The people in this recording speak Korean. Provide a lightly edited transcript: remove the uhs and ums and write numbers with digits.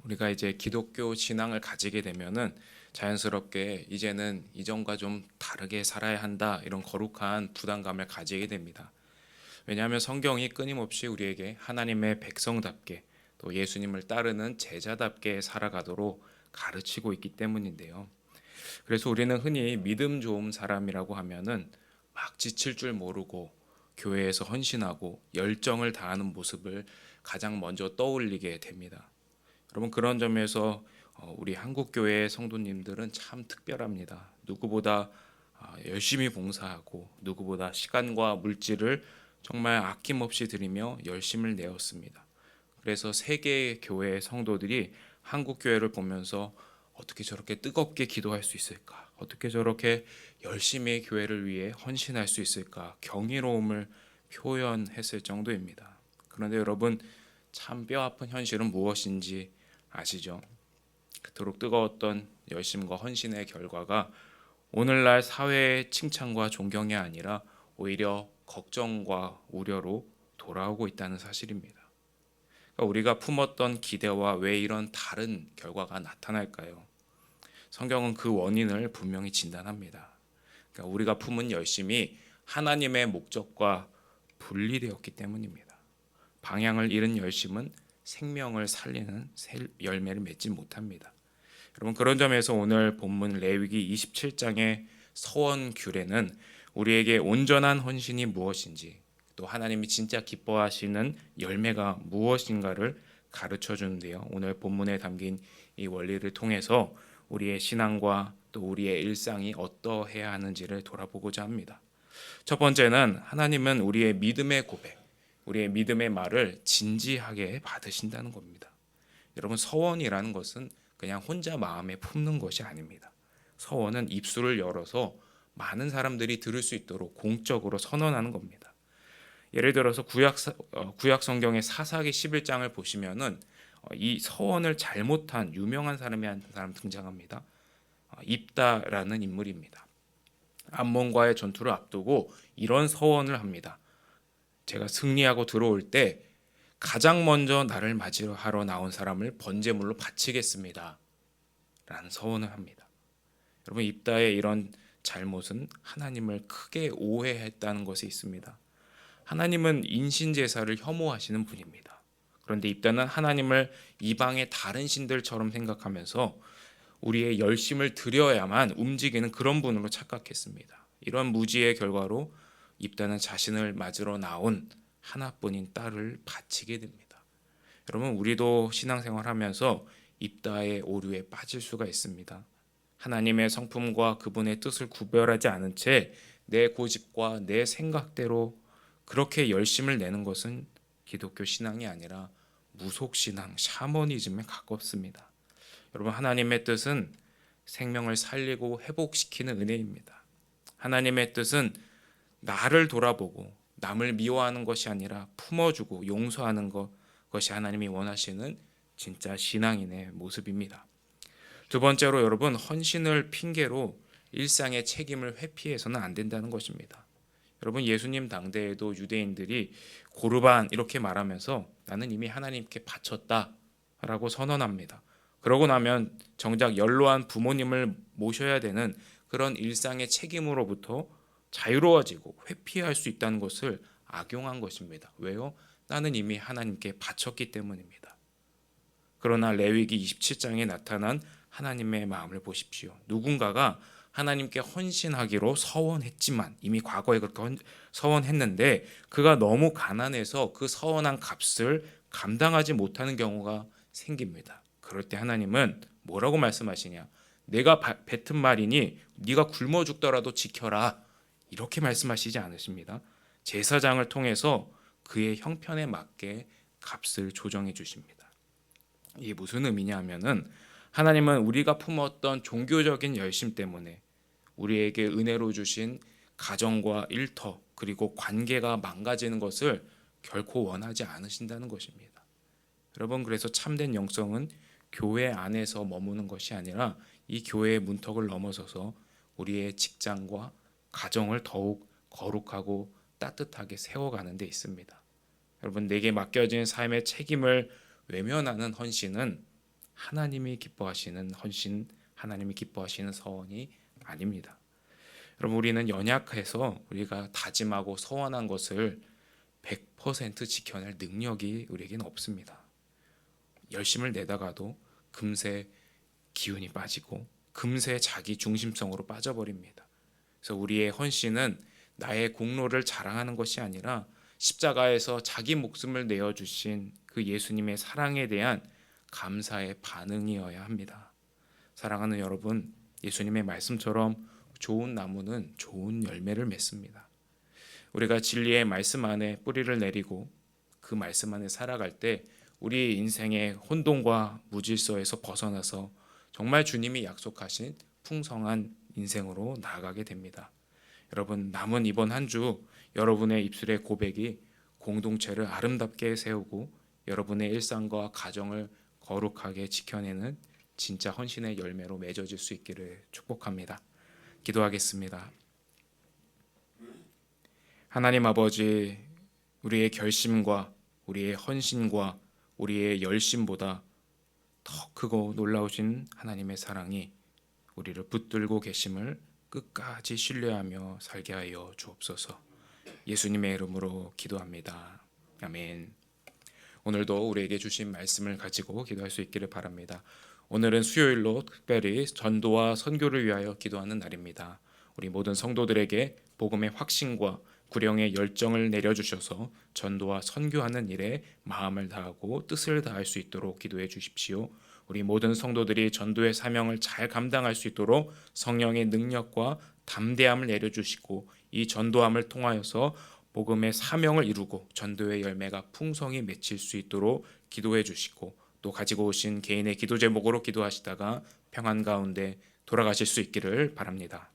우리가 이제 기독교 신앙을 가지게 되면은 자연스럽게 이제는 이전과 좀 다르게 살아야 한다, 이런 거룩한 부담감을 가지게 됩니다. 왜냐하면 성경이 끊임없이 우리에게 하나님의 백성답게 또 예수님을 따르는 제자답게 살아가도록 가르치고 있기 때문인데요. 그래서 우리는 흔히 믿음 좋은 사람이라고 하면은 막 지칠 줄 모르고 교회에서 헌신하고 열정을 다하는 모습을 가장 먼저 떠올리게 됩니다. 여러분, 그런 점에서 우리 한국교회 성도님들은 참 특별합니다. 누구보다 열심히 봉사하고 누구보다 시간과 물질을 정말 아낌없이 드리며 열심을 내었습니다. 그래서 세계의 교회 성도들이 한국교회를 보면서 어떻게 저렇게 뜨겁게 기도할 수 있을까? 어떻게 저렇게 열심히 교회를 위해 헌신할 수 있을까? 경이로움을 표현했을 정도입니다. 그런데 여러분, 참 뼈아픈 현실은 무엇인지 아시죠? 그토록 뜨거웠던 열심과 헌신의 결과가 오늘날 사회의 칭찬과 존경이 아니라 오히려 걱정과 우려로 돌아오고 있다는 사실입니다. 그러니까 우리가 품었던 기대와 왜 이런 다른 결과가 나타날까요? 성경은 그 원인을 분명히 진단합니다. 그러니까 우리가 품은 열심이 하나님의 목적과 분리되었기 때문입니다. 방향을 잃은 열심은 생명을 살리는 열매를 맺지 못합니다. 여러분, 그런 점에서 오늘 본문 레위기 27장의 서원 규례는 우리에게 온전한 헌신이 무엇인지, 또 하나님이 진짜 기뻐하시는 열매가 무엇인가를 가르쳐 주는데요. 오늘 본문에 담긴 이 원리를 통해서 우리의 신앙과 또 우리의 일상이 어떠해야 하는지를 돌아보고자 합니다. 첫 번째는 하나님은 우리의 믿음의 고백, 우리의 믿음의 말을 진지하게 받으신다는 겁니다. 여러분, 서원이라는 것은 그냥 혼자 마음에 품는 것이 아닙니다. 서원은 입술을 열어서 많은 사람들이 들을 수 있도록 공적으로 선언하는 겁니다. 예를 들어서 구약 성경의 사사기 11장을 보시면은 이 서원을 잘못한 유명한 사람이 한 사람 등장합니다. 입다라는 인물입니다. 암몬과의 전투를 앞두고 이런 서원을 합니다. 제가 승리하고 들어올 때 가장 먼저 나를 맞이하러 나온 사람을 번제물로 바치겠습니다. 라는 서원을 합니다. 여러분, 입다의 이런 잘못은 하나님을 크게 오해했다는 것이 있습니다. 하나님은 인신제사를 혐오하시는 분입니다. 그런데 입다는 하나님을 이방의 다른 신들처럼 생각하면서 우리의 열심을 드려야만 움직이는 그런 분으로 착각했습니다. 이런 무지의 결과로 입다는 자신을 맞으러 나온 하나뿐인 딸을 바치게 됩니다. 여러분, 우리도 신앙생활하면서 입다의 오류에 빠질 수가 있습니다. 하나님의 성품과 그분의 뜻을 구별하지 않은 채 내 고집과 내 생각대로 그렇게 열심을 내는 것은 기독교 신앙이 아니라 무속신앙, 샤머니즘에 가깝습니다. 여러분, 하나님의 뜻은 생명을 살리고 회복시키는 은혜입니다. 하나님의 뜻은 나를 돌아보고 남을 미워하는 것이 아니라 품어주고 용서하는 것이 하나님이 원하시는 진짜 신앙인의 모습입니다. 두 번째로 여러분, 헌신을 핑계로 일상의 책임을 회피해서는 안 된다는 것입니다. 여러분, 예수님 당대에도 유대인들이 고르반 이렇게 말하면서 나는 이미 하나님께 바쳤다라고 선언합니다. 그러고 나면 정작 연로한 부모님을 모셔야 되는 그런 일상의 책임으로부터 자유로워지고 회피할 수 있다는 것을 악용한 것입니다. 왜요? 나는 이미 하나님께 바쳤기 때문입니다. 그러나 레위기 27장에 나타난 하나님의 마음을 보십시오. 누군가가 하나님께 헌신하기로 서원했지만, 이미 과거에 그렇게 서원했는데 그가 너무 가난해서 그 서원한 값을 감당하지 못하는 경우가 생깁니다. 그럴 때 하나님은 뭐라고 말씀하시냐? 내가 뱉은 말이니 네가 굶어 죽더라도 지켜라, 이렇게 말씀하시지 않으십니다. 제사장을 통해서 그의 형편에 맞게 값을 조정해 주십니다. 이게 무슨 의미냐 하면은 하나님은 우리가 품었던 종교적인 열심 때문에 우리에게 은혜로 주신 가정과 일터 그리고 관계가 망가지는 것을 결코 원하지 않으신다는 것입니다. 여러분, 그래서 참된 영성은 교회 안에서 머무는 것이 아니라 이 교회의 문턱을 넘어서서 우리의 직장과 가정을 더욱 거룩하고 따뜻하게 세워가는 데 있습니다. 여러분, 내게 맡겨진 삶의 책임을 외면하는 헌신은 하나님이 기뻐하시는 헌신, 하나님이 기뻐하시는 서원이 아닙니다. 여러분, 우리는 연약해서 우리가 다짐하고 서원한 것을 100% 지켜낼 능력이 우리에게는 없습니다. 열심을 내다가도 금세 기운이 빠지고 금세 자기 중심성으로 빠져버립니다. 그래서 우리의 헌신은 나의 공로를 자랑하는 것이 아니라 십자가에서 자기 목숨을 내어주신 그 예수님의 사랑에 대한 감사의 반응이어야 합니다. 사랑하는 여러분, 예수님의 말씀처럼 좋은 나무는 좋은 열매를 맺습니다. 우리가 진리의 말씀 안에 뿌리를 내리고 그 말씀 안에 살아갈 때 우리 인생의 혼돈과 무질서에서 벗어나서 정말 주님이 약속하신 풍성한 인생으로 나아가게 됩니다. 여러분, 남은 이번 한 주 여러분의 입술의 고백이 공동체를 아름답게 세우고 여러분의 일상과 가정을 거룩하게 지켜내는 진짜 헌신의 열매로 맺어질 수 있기를 축복합니다. 기도하겠습니다. 하나님 아버지, 우리의 결심과 우리의 헌신과 우리의 열심보다 더 크고 놀라우신 하나님의 사랑이 우리를 붙들고 계심을 끝까지 신뢰하며 살게 하여 주옵소서. 예수님의 이름으로 기도합니다. 아멘. 오늘도 우리에게 주신 말씀을 가지고 기도할 수 있기를 바랍니다. 오늘은 수요일로 특별히 전도와 선교를 위하여 기도하는 날입니다. 우리 모든 성도들에게 복음의 확신과 구령의 열정을 내려주셔서 전도와 선교하는 일에 마음을 다하고 뜻을 다할 수 있도록 기도해 주십시오. 우리 모든 성도들이 전도의 사명을 잘 감당할 수 있도록 성령의 능력과 담대함을 내려주시고 이 전도함을 통하여서 복음의 사명을 이루고 전도의 열매가 풍성히 맺힐 수 있도록 기도해 주시고 또 가지고 오신 개인의 기도 제목으로 기도하시다가 평안 가운데 돌아가실 수 있기를 바랍니다.